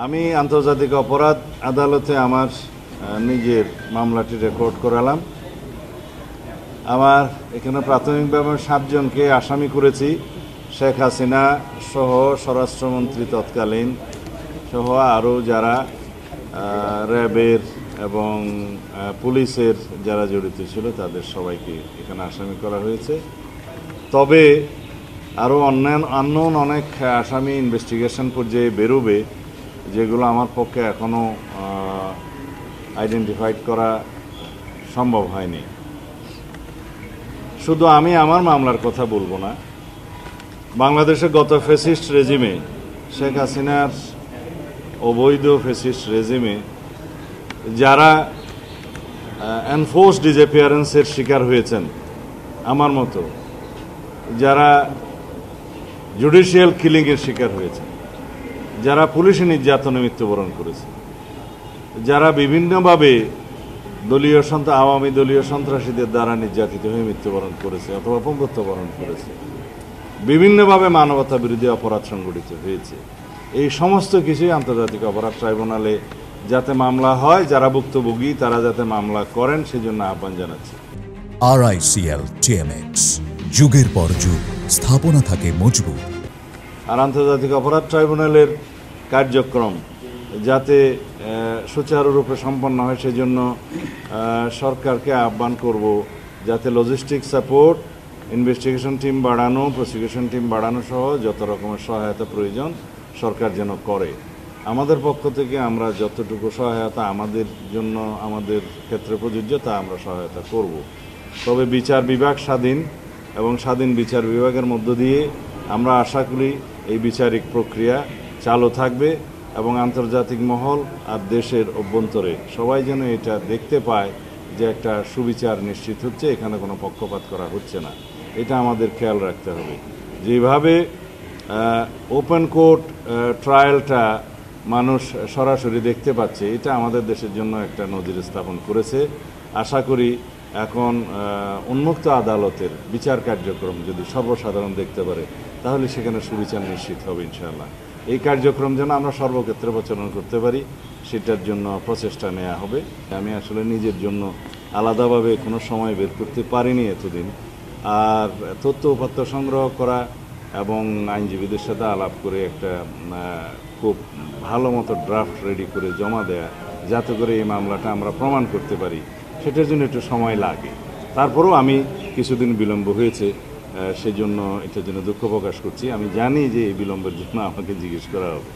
আমি আন্তর্জাতিক অপরাধ আদালতে আমার নিজের মামলাটি রেকর্ড করালাম। আমার এখানে প্রাথমিকভাবে 7 জনকে আসামি করেছি। শেখ হাসিনা সহ স্বরাষ্ট্রমন্ত্রী তৎকালীন সহ আরও যারা র্যাবের এবং পুলিশের যারা জড়িত ছিল তাদের সবাইকে এখানে আসামি করা হয়েছে। তবে আরও অন্যান্য অনেক আসামি ইনভেস্টিগেশন পর্যায়ে বেরোবে, যেগুলো আমার পক্ষে এখনও আইডেন্টিফাইড করা সম্ভব হয়নি। শুধু আমি আমার মামলার কথা বলবো না, বাংলাদেশের গত ফ্যাসিস্ট রেজিমে, শেখ হাসিনার অবৈধ ফ্যাসিস্ট রেজিমে যারা এনফোর্সড ডিসঅ্যাপিয়ারেন্সের শিকার হয়েছেন, আমার মতো যারা জুডিশিয়াল কিলিংয়ের শিকার হয়েছে, যারা পুলিশি নির্যাতনে মৃত্যুবরণ করেছে, যারা বিভিন্নভাবে আওয়ামী দলীয় সন্ত্রাসীদের দ্বারা নির্যাতিত হয়ে মৃত্যুবরণ করেছে অথবা পঙ্গুত্ববরণ করেছে, বিভিন্নভাবে মানবতা বিরোধী অপরাধ সংঘটিত হয়েছে, এই সমস্ত কিছুই আন্তর্জাতিক অপরাধ ট্রাইব্যুনালে যাতে মামলা হয়, যারা ভুক্তভোগী তারা যাতে মামলা করেন সেজন্য আহ্বান জানাচ্ছি। RICL TMX, যুগের পর যুগ স্থাপনা থাকে মজবুত। আর আন্তর্জাতিক অপরাধ ট্রাইব্যুনালের কার্যক্রম যাতে সুচারুরূপে সম্পন্ন হয় সেজন্য সরকারকে আহ্বান করব যাতে লজিস্টিক সাপোর্ট, ইনভেস্টিগেশন টিম বাড়ানো, প্রসিকিউশন টিম বাড়ানো সহ যত রকমের সহায়তা প্রয়োজন সরকার যেন করে। আমাদের পক্ষ থেকে আমরা যতটুকু সহায়তা আমাদের জন্য আমাদের ক্ষেত্রে প্রযোজ্য তা আমরা সহায়তা করব। তবে বিচার বিভাগ স্বাধীন এবং স্বাধীন বিচার বিভাগের মধ্য দিয়ে আমরা আশা করি এই বিচারিক প্রক্রিয়া চালু থাকবে এবং আন্তর্জাতিক মহল আর দেশের অভ্যন্তরে সবাই যেন এটা দেখতে পায় যে একটা সুবিচার নিশ্চিত হচ্ছে, এখানে কোনো পক্ষপাত করা হচ্ছে না। এটা আমাদের খেয়াল রাখতে হবে। যেভাবে ওপেন কোর্ট ট্রায়ালটা মানুষ সরাসরি দেখতে পাচ্ছে, এটা আমাদের দেশের জন্য একটা নজির স্থাপন করেছে। আশা করি এখন উন্মুক্ত আদালতের বিচার কার্যক্রম যদি সর্বসাধারণ দেখতে পারে তাহলে সেখানে সুবিচার নিশ্চিত হবে ইনশাআল্লাহ। এই কার্যক্রম যেন আমরা সর্বক্ষেত্রে প্রচলন করতে পারি সেটার জন্য প্রচেষ্টা নেওয়া হবে। আমি আসলে নিজের জন্য আলাদাভাবে কোনো সময় বের করতে পারিনি এতদিন। আর তথ্য উপাত্ত সংগ্রহ করা এবং আইনজীবীদের সাথে আলাপ করে একটা খুব ভালো মতো ড্রাফট রেডি করে জমা দেয়া, যাতে করে এই মামলাটা আমরা প্রমাণ করতে পারি, সেটার জন্য একটু সময় লাগে। তারপরেও আমি কিছুদিন বিলম্ব হয়েছে, সেজন্য এটার জন্য দুঃখ প্রকাশ করছি। আমি জানি যে এই বিলম্বের জন্য আমাকে জিজ্ঞেস করা হবে।